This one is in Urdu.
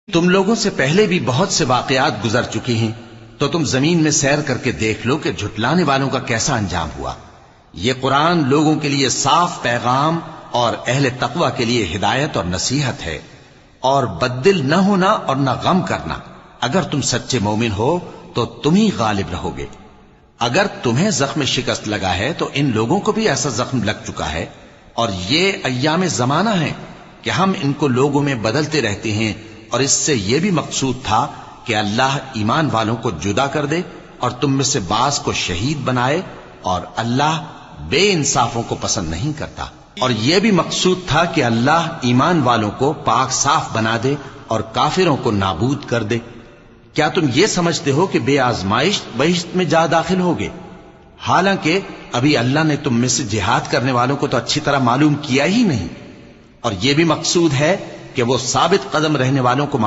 تم لوگوں سے پہلے بھی بہت سے واقعات گزر چکے ہیں، تو تم زمین میں سیر کر کے دیکھ لو کہ جھٹلانے والوں کا کیسا انجام ہوا۔ یہ قرآن لوگوں کے لیے صاف پیغام اور اہل تقوی کے لیے ہدایت اور نصیحت ہے، اور بددل نہ ہونا اور نہ غم کرنا۔ اگر تم سچے مومن ہو تو تم ہی غالب رہو گے۔ اگر تمہیں زخم شکست لگا ہے تو ان لوگوں کو بھی ایسا زخم لگ چکا ہے، اور یہ ایام زمانہ ہے کہ ہم ان کو لوگوں میں بدلتے رہتے ہیں، اور اس سے یہ بھی مقصود تھا کہ اللہ ایمان والوں کو جدا کر دے اور تم میں سے بعض کو شہید بنائے، اور اللہ بے انصافوں کو پسند نہیں کرتا۔ اور یہ بھی مقصود تھا کہ اللہ ایمان والوں کو پاک صاف بنا دے اور کافروں کو نابود کر دے۔ کیا تم یہ سمجھتے ہو کہ بے آزمائش بہشت میں جا داخل ہوگے؟ حالانکہ ابھی اللہ نے تم میں سے جہاد کرنے والوں کو تو اچھی طرح معلوم کیا ہی نہیں، اور یہ بھی مقصود ہے کہ وہ ثابت قدم رہنے والوں کو معلوم